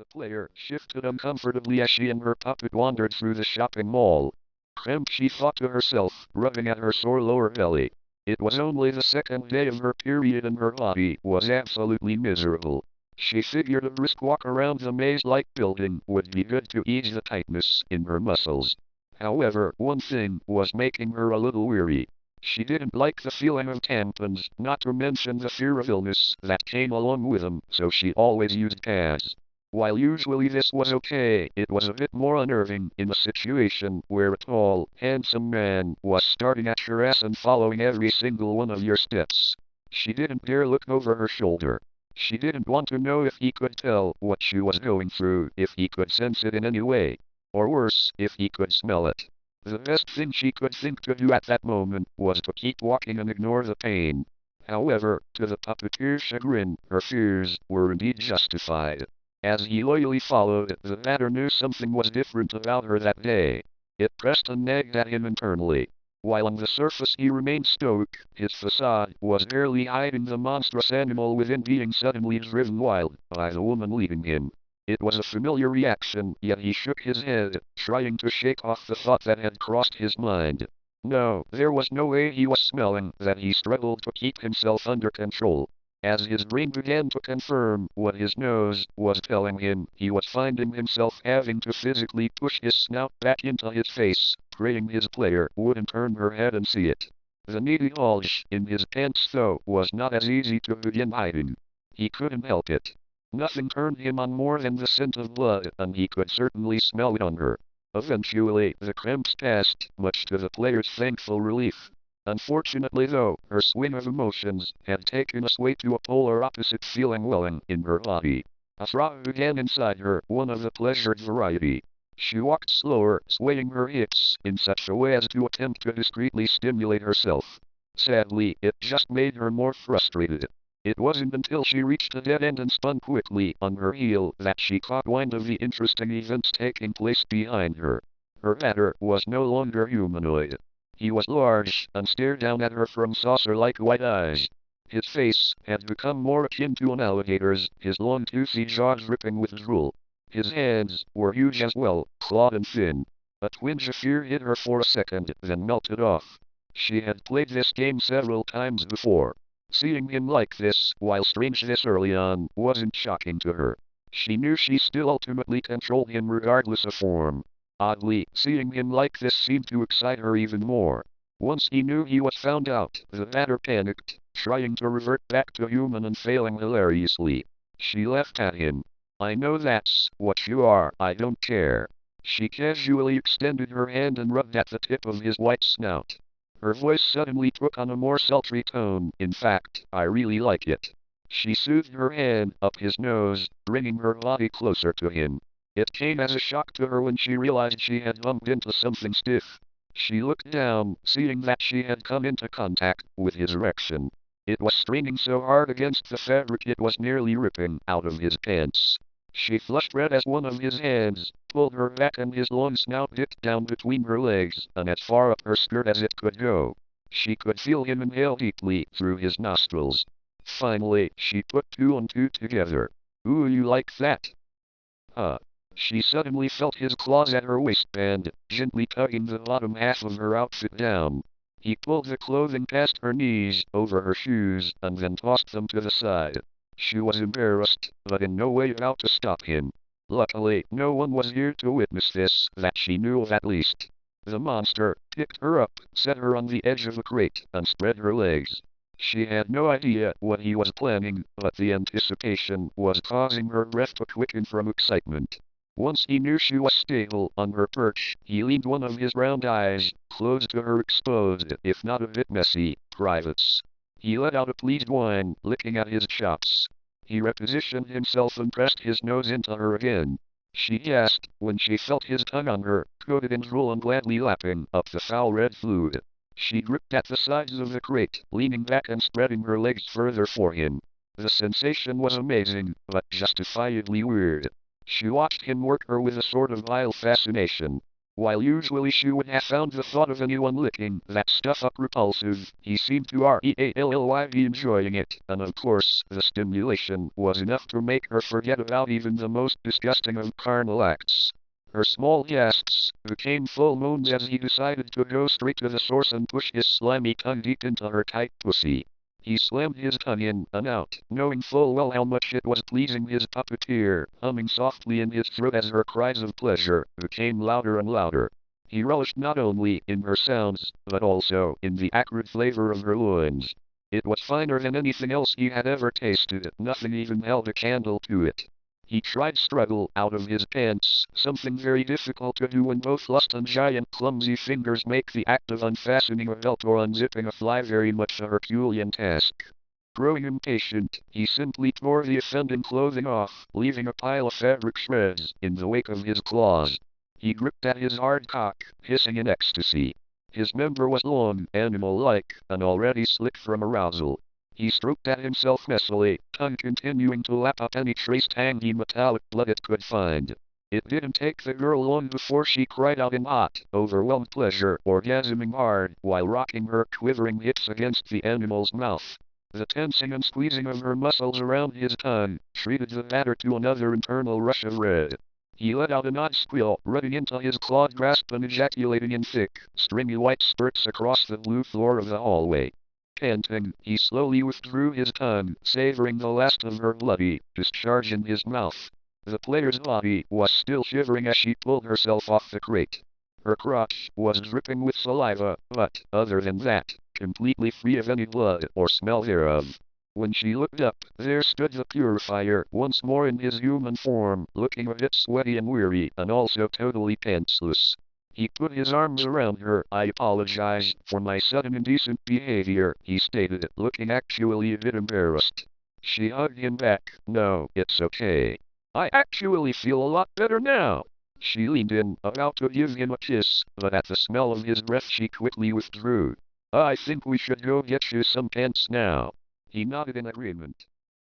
The player shifted uncomfortably as she and her puppet wandered through the shopping mall. Cramped, she thought to herself, rubbing at her sore lower belly. It was only the second day of her period and her body was absolutely miserable. She figured a brisk walk around the maze-like building would be good to ease the tightness in her muscles. However, one thing was making her a little weary. She didn't like the feeling of tampons, not to mention the fear of illness that came along with them, so she always used pads. While usually this was okay, it was a bit more unnerving in a situation where a tall, handsome man was starting at your ass and following every single one of your steps. She didn't dare look over her shoulder. She didn't want to know if he could tell what she was going through, if he could sense it in any way. Or worse, if he could smell it. The best thing she could think to do at that moment was to keep walking and ignore the pain. However, to the puppeteer's chagrin, her fears were indeed justified. As he loyally followed, the latter knew something was different about her that day. It pressed and nagged at him internally. While on the surface he remained stoic, his facade was barely hiding the monstrous animal within being suddenly driven wild by the woman leaving him. It was a familiar reaction, yet he shook his head, trying to shake off the thought that had crossed his mind. No, there was no way he was smelling that. He struggled to keep himself under control. As his brain began to confirm what his nose was telling him, he was finding himself having to physically push his snout back into his face, praying his player wouldn't turn her head and see it. The needy bulge in his pants, though, was not as easy to begin hiding. He couldn't help it. Nothing turned him on more than the scent of blood, and he could certainly smell it on her. Eventually, the cramps passed, much to the player's thankful relief. Unfortunately though, her swing of emotions had taken us way to a polar opposite feeling welling in her body. A throb began inside her, one of the pleasured variety. She walked slower, swaying her hips in such a way as to attempt to discreetly stimulate herself. Sadly, it just made her more frustrated. It wasn't until she reached a dead end and spun quickly on her heel that she caught wind of the interesting events taking place behind her. Her batter was no longer humanoid. He was large and stared down at her from saucer-like white eyes. His face had become more akin to an alligator's, his long toothy jaw dripping with drool. His hands were huge as well, clawed and thin. A twinge of fear hit her for a second, then melted off. She had played this game several times before. Seeing him like this, while strange this early on, wasn't shocking to her. She knew she still ultimately controlled him regardless of form. Oddly, seeing him like this seemed to excite her even more. Once he knew he was found out, the latter panicked, trying to revert back to human and failing hilariously. She laughed at him. I know that's what you are, I don't care. She casually extended her hand and rubbed at the tip of his white snout. Her voice suddenly took on a more sultry tone. In fact, I really like it. She soothed her hand up his nose, bringing her body closer to him. It came as a shock to her when she realized she had bumped into something stiff. She looked down, seeing that she had come into contact with his erection. It was straining so hard against the fabric it was nearly ripping out of his pants. She flushed red as one of his hands pulled her back and his long snout dipped down between her legs and as far up her skirt as it could go. She could feel him inhale deeply through his nostrils. Finally, she put two and two together. Ooh, you like that? Huh. She suddenly felt his claws at her waistband, gently tugging the bottom half of her outfit down. He pulled the clothing past her knees, over her shoes, and then tossed them to the side. She was embarrassed, but in no way about to stop him. Luckily, no one was here to witness this, that she knew of at least. The monster picked her up, set her on the edge of a crate, and spread her legs. She had no idea what he was planning, but the anticipation was causing her breath to quicken from excitement. Once he knew she was stable on her perch, he leaned one of his round eyes close to her exposed, if not a bit messy, privates. He let out a pleased whine, licking at his chops. He repositioned himself and pressed his nose into her again. She gasped when she felt his tongue on her, coated in drool and gladly lapping up the foul red fluid. She gripped at the sides of the crate, leaning back and spreading her legs further for him. The sensation was amazing, but justifiably weird. She watched him work her with a sort of vile fascination. While usually she would have found the thought of anyone licking that stuff up repulsive, he seemed to really be enjoying it, and of course, the stimulation was enough to make her forget about even the most disgusting of carnal acts. Her small gasps became full moans as he decided to go straight to the source and push his slimy tongue deep into her tight pussy. He slammed his tongue in and out, knowing full well how much it was pleasing his puppeteer, humming softly in his throat as her cries of pleasure became louder and louder. He relished not only in her sounds, but also in the acrid flavor of her loins. It was finer than anything else he had ever tasted, nothing even held a candle to it. He tried struggle out of his pants, something very difficult to do when both lust and giant clumsy fingers make the act of unfastening a belt or unzipping a fly very much a Herculean task. Growing impatient, he simply tore the offending clothing off, leaving a pile of fabric shreds in the wake of his claws. He gripped at his hard cock, hissing in ecstasy. His member was long, animal-like, and already slick from arousal. He stroked at himself messily, tongue continuing to lap up any trace tangy metallic blood it could find. It didn't take the girl long before she cried out in hot, overwhelmed pleasure, orgasming hard, while rocking her quivering hips against the animal's mouth. The tensing and squeezing of her muscles around his tongue treated the matter to another internal rush of red. He let out an odd squeal, running into his clawed grasp and ejaculating in thick, stringy white spurts across the blue floor of the hallway. Panting, he slowly withdrew his tongue, savoring the last of her bloody discharge in his mouth. The player's body was still shivering as she pulled herself off the crate. Her crotch was dripping with saliva, but, other than that, completely free of any blood or smell thereof. When she looked up, there stood the purifier, once more in his human form, looking a bit sweaty and weary, and also totally pantsless. He put his arms around her. "I apologize for my sudden indecent behavior," he stated, looking actually a bit embarrassed. She hugged him back. "No, it's okay. I actually feel a lot better now." She leaned in, about to give him a kiss, but at the smell of his breath she quickly withdrew. "I think we should go get you some pants now." He nodded in agreement.